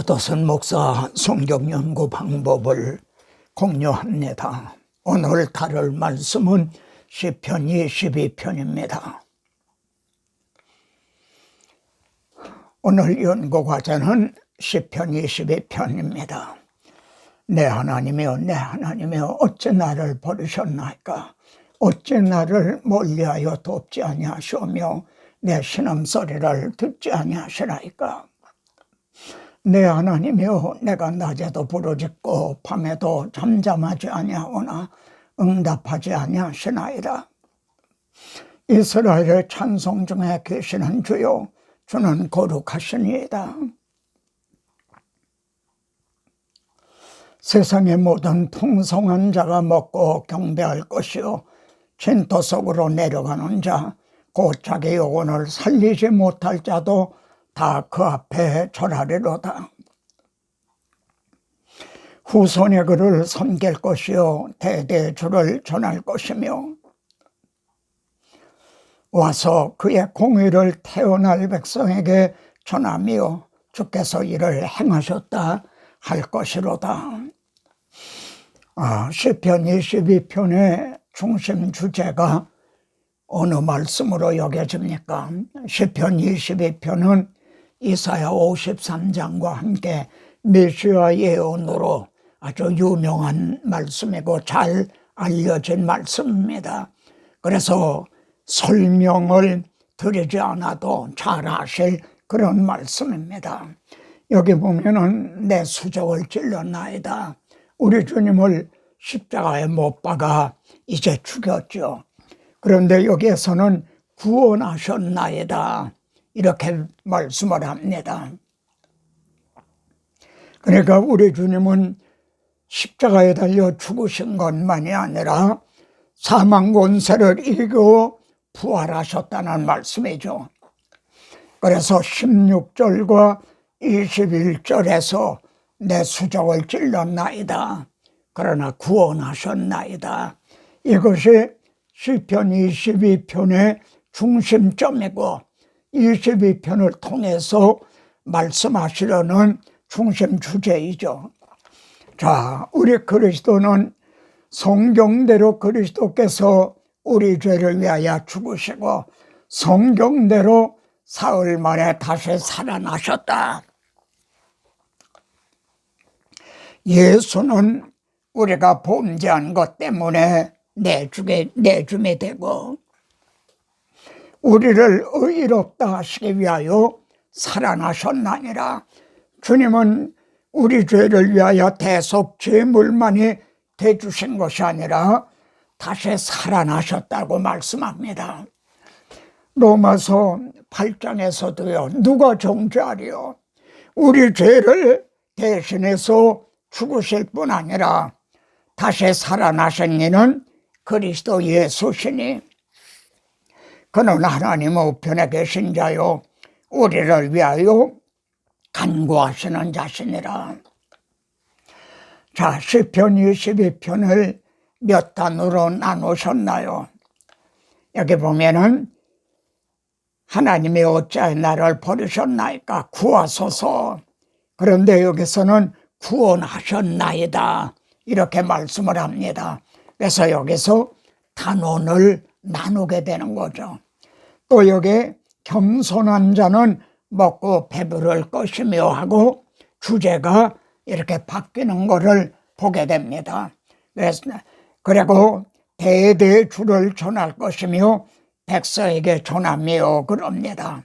조도선 목사 성경 연구 방법을 공유합니다. 오늘 다룰 말씀은 시편 22편입니다. 오늘 연구 과제는 시편 22편입니다. 내 하나님이여 내 하나님이여 어찌 나를 버리셨나이까? 어찌 나를 멀리하여 돕지 아니하시오며 내 신음소리를 듣지 아니하시나이까? 내 하나님이여 내가 낮에도 부르짖고 밤에도 잠잠하지 아니하오나 응답하지 아니하시나이다. 이스라엘의 찬송 중에 계시는 주여 주는 거룩하시니이다. 세상의 모든 풍성한 자가 먹고 경배할 것이요 진토 속으로 내려가는 자 곧 자기 영혼을 살리지 못할 자도 다 그 앞에 절하리로다. 후손의 그를 섬길 것이요 대대 주를 전할 것이며 와서 그의 공의를 태어날 백성에게 전하며 주께서 이를 행하셨다 할 것이로다. 시편 22편의 중심 주제가 어느 말씀으로 여겨집니까? 시편 22편은 이사야 53장과 함께 메시아 예언으로 아주 유명한 말씀이고 잘 알려진 말씀입니다. 그래서 설명을 드리지 않아도 잘 아실 그런 말씀입니다. 여기 보면은 내 수족을 찔렀나이다. 우리 주님을 십자가에 못 박아 이제 죽였죠. 그런데 여기에서는 구원하셨나이다 이렇게 말씀을 합니다. 그러니까 우리 주님은 십자가에 달려 죽으신 것만이 아니라 사망 권세를 이기고 부활하셨다는 말씀이죠. 그래서 16절과 21절에서 내 수족을 찔렀나이다. 그러나 구원하셨나이다. 이것이 시편 22편의 중심점이고 22편을 통해서 말씀하시려는 중심 주제이죠. 자, 우리 그리스도는 성경대로 그리스도께서 우리 죄를 위하여 죽으시고 성경대로 사흘 만에 다시 살아나셨다. 예수는 우리가 범죄한 것 때문에 내줌이 되고 우리를 의롭다 하시기 위하여 살아나셨나니라. 주님은 우리 죄를 위하여 대속 제물만이 되주신 것이 아니라 다시 살아나셨다고 말씀합니다. 로마서 8장에서도요. 누가 정죄하리요? 우리 죄를 대신해서 죽으실 뿐 아니라 다시 살아나신 이는 그리스도 예수시니 그는 하나님 우편에 계신 자요 우리를 위하여 간구하시는 자시니라. 자, 시편 22편을 몇 단으로 나누셨나요? 여기 보면은 하나님이 어찌하여 나를 버리셨나이까 구하소서. 그런데 여기서는 구원하셨나이다 이렇게 말씀을 합니다. 그래서 여기서 단원을 나누게 되는 거죠. 또 여기 겸손한 자는 먹고 배부를 것이며 하고 주제가 이렇게 바뀌는 것을 보게 됩니다. 그리고 대대 주를 전할 것이며 백성에게 전하며 그럽니다.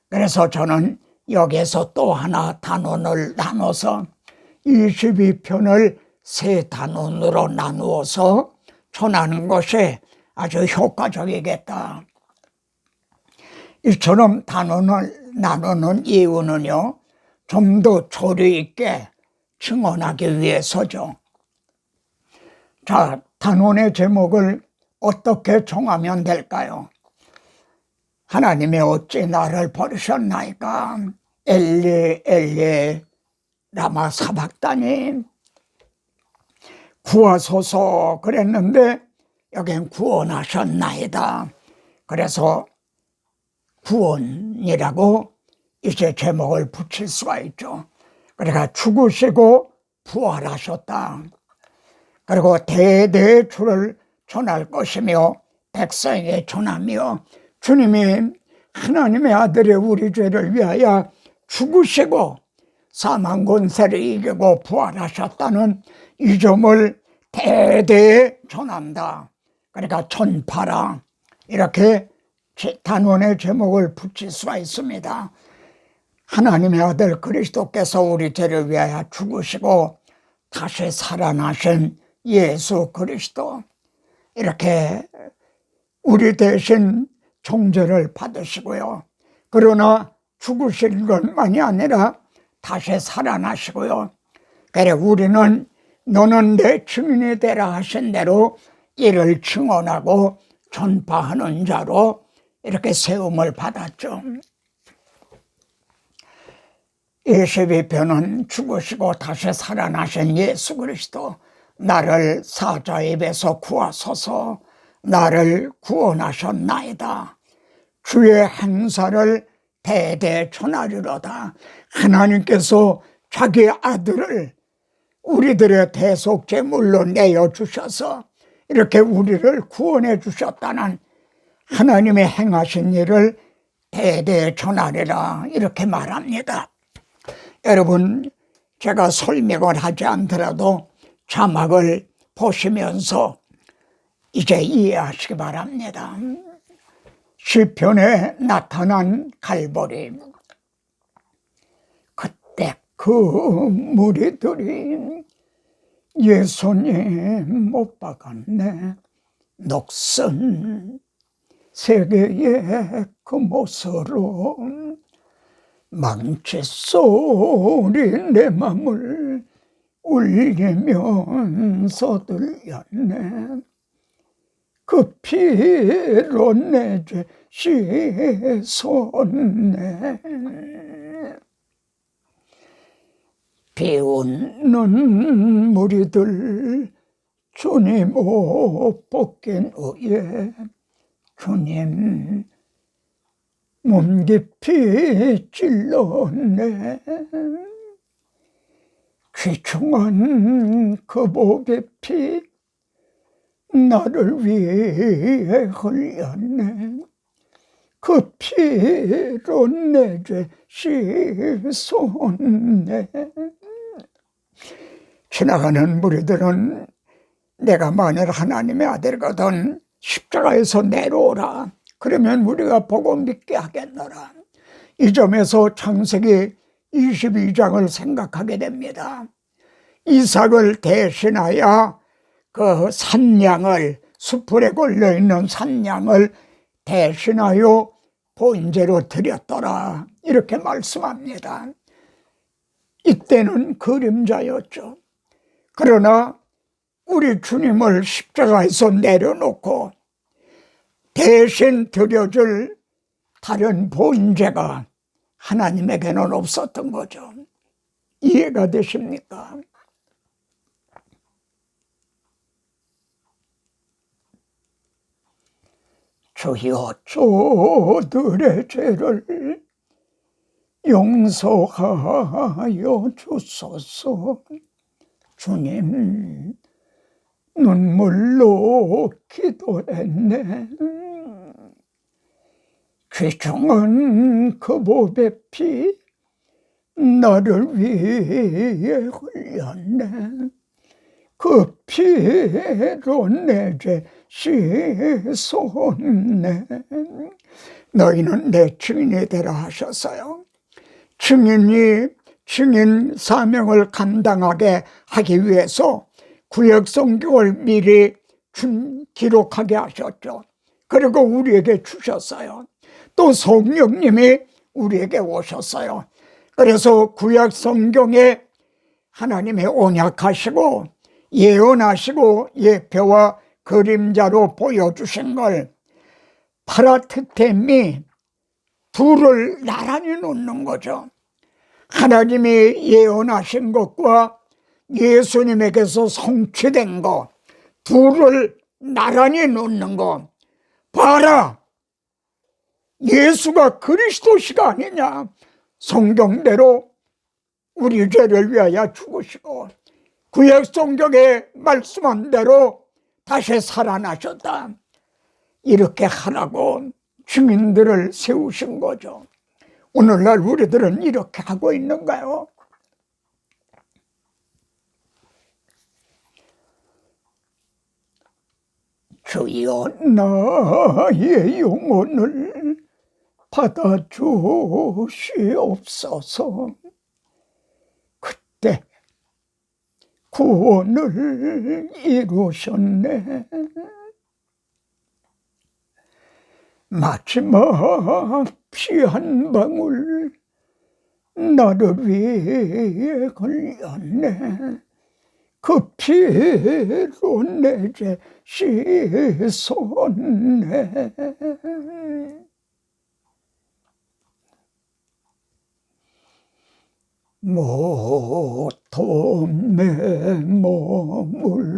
그래서 저는 여기에서 또 하나 단원을 나눠서 22편을 세 단원으로 나누어서 전하는 것이 아주 효과적이겠다. 이처럼 단원을 나누는 이유는요, 좀 더 조리 있게 증언하기 위해서죠. 자, 단원의 제목을 어떻게 정하면 될까요? 하나님이 어찌 나를 버리셨나이까? 엘리 엘리 라마 사박다니. 구하소서 그랬는데 여긴 구원하셨나이다. 그래서 구원이라고 이제 제목을 붙일 수가 있죠. 그러니까 죽으시고 부활하셨다. 그리고 대대의 주를 전할 것이며 백성에게 전하며, 주님이 하나님의 아들의 우리 죄를 위하여 죽으시고 사망 권세를 이기고 부활하셨다는 이 점을 대대에 전한다. 그러니까 전파라, 이렇게 단원의 제목을 붙일 수가 있습니다. 하나님의 아들 그리스도께서 우리 죄를 위하여 죽으시고 다시 살아나신 예수 그리스도, 이렇게 우리 대신 정죄를 받으시고요. 그러나 죽으신 것만이 아니라 다시 살아나시고요. 그래 우리는 너는 내 증인이 되라 하신 대로 이를 증언하고 전파하는 자로 이렇게 세움을 받았죠. 22편은 죽으시고 다시 살아나신 예수 그리스도, 나를 사자의 입에서 구하소서 나를 구원하셨나이다. 주의 행사를 대대 전하리로다. 하나님께서 자기 아들을 우리들의 대속제물로 내어주셔서 이렇게 우리를 구원해 주셨다는 하나님의 행하신 일을 대대 전하리라, 이렇게 말합니다. 여러분, 제가 설명을 하지 않더라도 자막을 보시면서 이제 이해하시기 바랍니다. 시편에 나타난 갈보리, 그때 그 무리들이 예수님 못 박았네, 녹슨 세계의 그 못으로 망치 소리 내 맘을 울리면서 들렸네. 그 피로 내 죄 씻었네. 비웃는 무리들 주님 옷 벗긴 후에 주님 몸 깊이 찔렀네. 귀중한 그 목의 피 나를 위해 흘렸네. 그 피로 내 죄 씻었네. 지나가는 무리들은 내가 만일 하나님의 아들이거든 십자가에서 내려오라, 그러면 우리가 보고 믿게 하겠노라. 이 점에서 창세기 22장을 생각하게 됩니다. 이삭을 대신하여 그 산양을, 수풀에 걸려있는 산양을 대신하여 번제로 드렸더라, 이렇게 말씀합니다. 이때는 그림자였죠. 그러나 우리 주님을 십자가에서 내려놓고 대신 드려줄 다른 번제가 하나님에게는 없었던 거죠. 이해가 되십니까? 주여 저들의 죄를 용서하여 주소서. 주님 눈물로 기도했네. 귀중한 그 보배 피 나를 위해 흘렸네. 그 피로 내 죄 씻었네. 너희는 내 증인이 되라 하셨어요. 증인이 증인 사명을 감당하게 하기 위해서 구약 성경을 미리 기록하게 하셨죠. 그리고 우리에게 주셨어요. 또 성령님이 우리에게 오셨어요. 그래서 구약 성경에 하나님의 언약하시고 예언하시고 예표와 그림자로 보여주신 걸 파라트템이 둘을 나란히 놓는 거죠. 하나님이 예언하신 것과 예수님에게서 성취된 것 둘을 나란히 놓는 것. 봐라, 예수가 그리스도시가 아니냐. 성경대로 우리 죄를 위하여 죽으시고 구약 성경에 말씀한 대로 다시 살아나셨다. 이렇게 하라고 증인들을 세우신 거죠. 오늘날 우리들은 이렇게 하고 있는가요? 주여 나의 영혼을 받아주시옵소서. 그때 구원을 이루셨네. 마지막 피 한 방울 나를 위해 흘렸네. 그 피로 내 죄 씻었네. 모든 내 머물러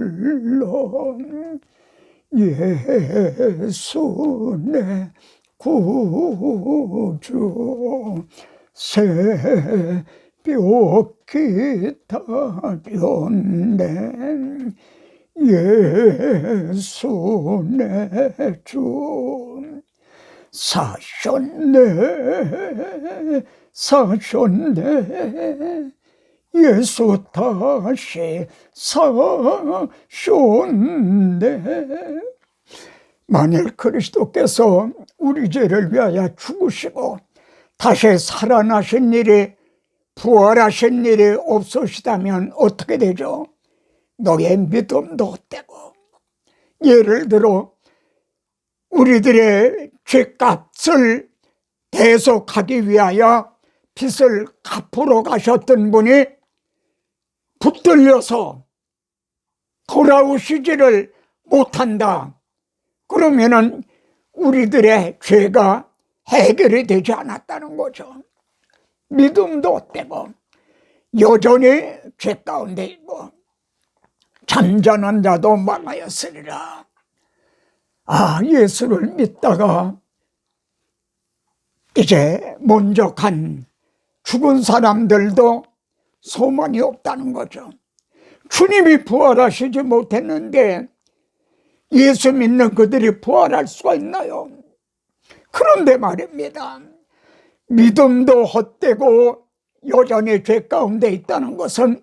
예수 내 구주 새벽 기다렸네. 예수 내 주 사셨네. 사셨네. 예수 다시 사셨네. 만일 그리스도께서 우리 죄를 위하여 죽으시고 다시 살아나신 일이, 부활하신 일이 없으시다면 어떻게 되죠? 너의 믿음도 헛되고, 예를 들어 우리들의 죄값을 대속하기 위하여 빚을 갚으러 가셨던 분이 붙들려서 돌아오시지를 못한다. 그러면은 우리들의 죄가 해결이 되지 않았다는 거죠. 믿음도 헛되고 여전히 죄 가운데 있고 잠자는 자도 망하였으리라. 예수를 믿다가 이제 먼저 간 죽은 사람들도 소망이 없다는 거죠. 주님이 부활하시지 못했는데 예수 믿는 그들이 부활할 수가 있나요? 그런데 말입니다. 믿음도 헛되고 여전히 죄 가운데 있다는 것은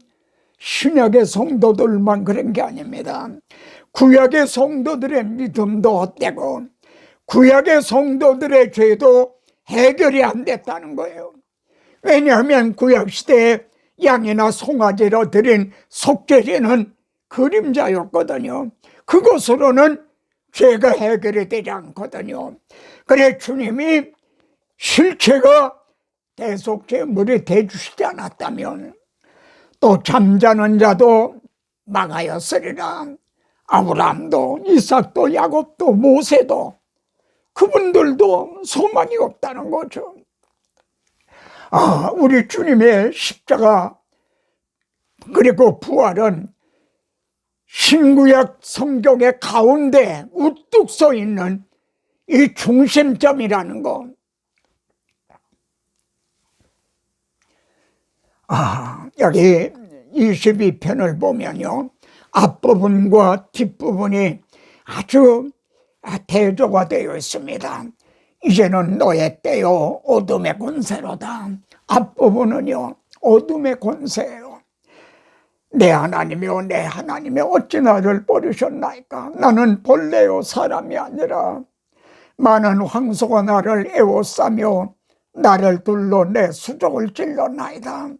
신약의 성도들만 그런 게 아닙니다. 구약의 성도들의 믿음도 헛되고 구약의 성도들의 죄도 해결이 안 됐다는 거예요. 왜냐하면 구약시대에 양이나 송아지로 드린 속죄제는 그림자였거든요. 그것으로는 죄가 해결이 되지 않거든요. 그래 주님이 실체가 대속제물이 되주시지 않았다면 또 잠자는 자도 망하였으리라. 아브라함도 이삭도 야곱도 모세도 그분들도 소망이 없다는 거죠. 우리 주님의 십자가 그리고 부활은 신구약 성경의 가운데 우뚝 서 있는 이 중심점이라는 거. 여기 22편을 보면요, 앞부분과 뒷부분이 아주 대조가 되어 있습니다. 이제는 너의 때요 어둠의 권세로다. 앞부분은요 어둠의 권세예요. 내 하나님이여 내 하나님이여 어찌 나를 버리셨나이까. 나는 본래요 사람이 아니라 많은 황소가 나를 에워싸며 나를 둘러 내 수족을 찔렀나이다.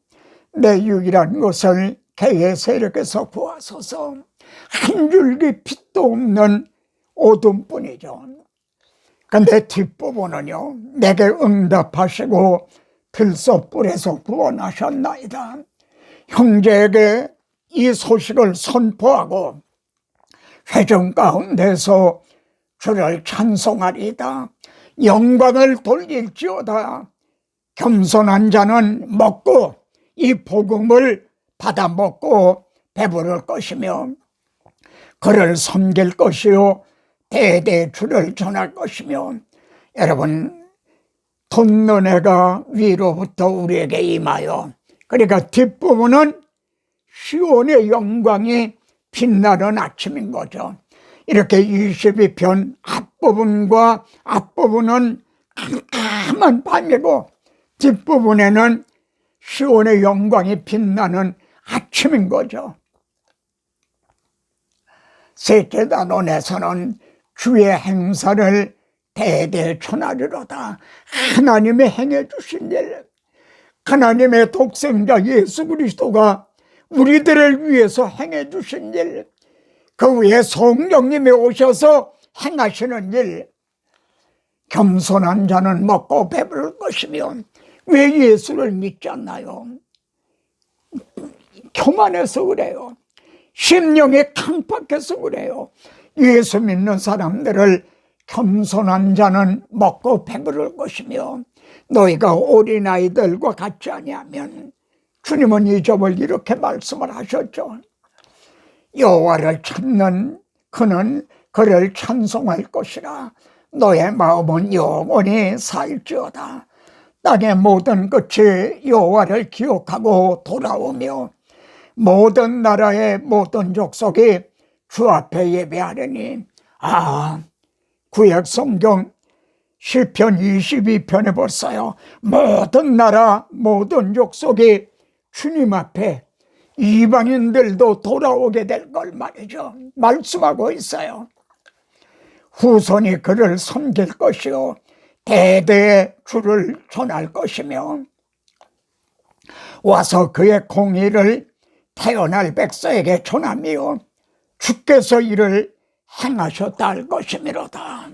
내 유일한 것을 개의 세력에서 구하소서. 한 줄기 빛도 없는 어둠뿐이죠. 근데 뒷부분은요, 내게 응답하시고 들소불에서 구원하셨나이다. 형제에게 이 소식을 선포하고 회중 가운데서 주를 찬송하리이다. 영광을 돌릴지어다. 겸손한 자는 먹고 이 복음을 받아 먹고 배부를 것이며 그를 섬길 것이요 대대 주를 전할 것이며. 여러분, 돈 은혜가 위로부터 우리에게 임하여 그러니까 뒷부분은 시온의 영광이 빛나는 아침인 거죠. 이렇게 22편 앞부분과 앞부분은 캄캄한 밤이고 뒷부분에는 시온의 영광이 빛나는 아침인 거죠. 셋째 단원에서는 주의 행사를 대대 전하리로다. 하나님의 행해 주신 일, 하나님의 독생자 예수 그리스도가 우리들을 위해서 행해 주신 일, 그 위에 성령님이 오셔서 행하시는 일, 겸손한 자는 먹고 배부를 것이며 왜 예수를 믿지 않나요? 교만해서 그래요. 심령이 강팍해서 그래요. 예수 믿는 사람들을 겸손한 자는 먹고 배부를 것이며 너희가 어린아이들과 같지 아니하면, 주님은 이 점을 이렇게 말씀을 하셨죠. 여호와를 찾는 그는 그를 찬송할 것이라. 너의 마음은 영원히 살지어다. 땅의 모든 끝이 여호와를 기억하고 돌아오며 모든 나라의 모든 족속이 주 앞에 예배하려니. 구약 성경 시편 22편에 보세요. 모든 나라 모든 족속이 주님 앞에, 이방인들도 돌아오게 될 걸 말이죠. 말씀하고 있어요. 후손이 그를 섬길 것이요 대대에 주를 전할 것이며 와서 그의 공의를 태어날 백성에게 전하며 주께서 이를 행하셨다 할 것이미로다.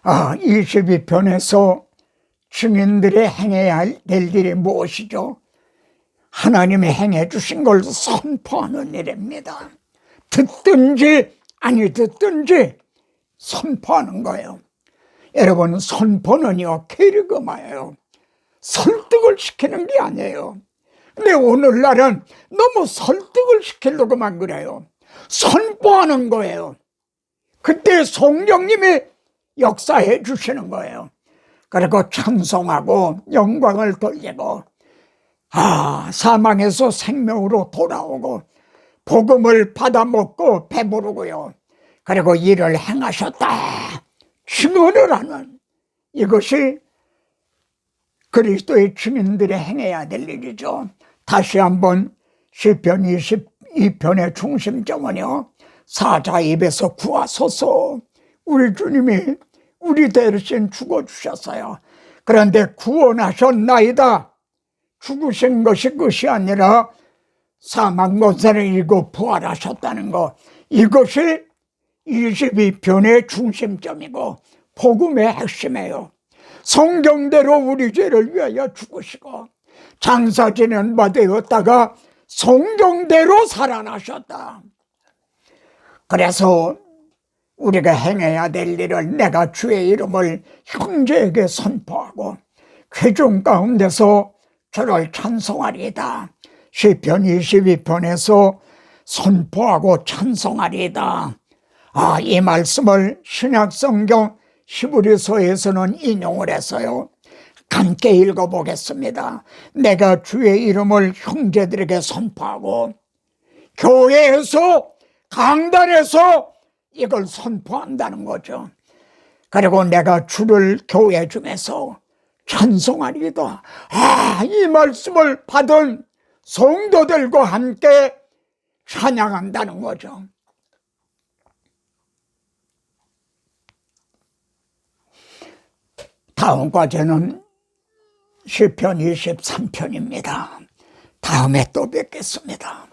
22편에서 증인들이 행해야 될 일이 무엇이죠? 하나님이 행해 주신 걸 선포하는 일입니다. 듣든지 아니 듣든지 선포하는 거예요. 여러분, 선포는요 캐리그마예요. 설득을 시키는 게 아니에요. 근데 오늘날은 너무 설득을 시키려고만 그래요. 선포하는 거예요. 그때 성령님이 역사해 주시는 거예요. 그리고 찬송하고 영광을 돌리고 사망에서 생명으로 돌아오고 복음을 받아먹고 배부르고요. 그리고 일을 행하셨다 증언을 하는, 이것이 그리스도의 증인들이 행해야 될 일이죠. 다시 한번 시편 22편의 중심점은요, 사자 입에서 구하소서. 우리 주님이 우리 대신 죽어주셨어요. 그런데 구원하셨나이다. 죽으신 것이 끝이 아니라 사망 권세를 이기고 부활하셨다는 것, 이것이 22편의 중심점이고 복음의 핵심이에요. 성경대로 우리 죄를 위하여 죽으시고 장사 지낸 바 되었다가 성경대로 살아나셨다. 그래서 우리가 행해야 될 일을, 내가 주의 이름을 형제에게 선포하고 회중 가운데서 저를 찬송하리이다. 시편 22편에서 선포하고 찬송하리이다. 이 말씀을 신약성경 히브리서에서는 인용을 했어요. 함께 읽어보겠습니다. 내가 주의 이름을 형제들에게 선포하고, 교회에서 강단에서 이걸 선포한다는 거죠. 그리고 내가 주를 교회 중에서 찬송하리이다. 이 말씀을 받은 성도들과 함께 찬양한다는 거죠. 다음 과제는 시편 23편입니다. 다음에 또 뵙겠습니다.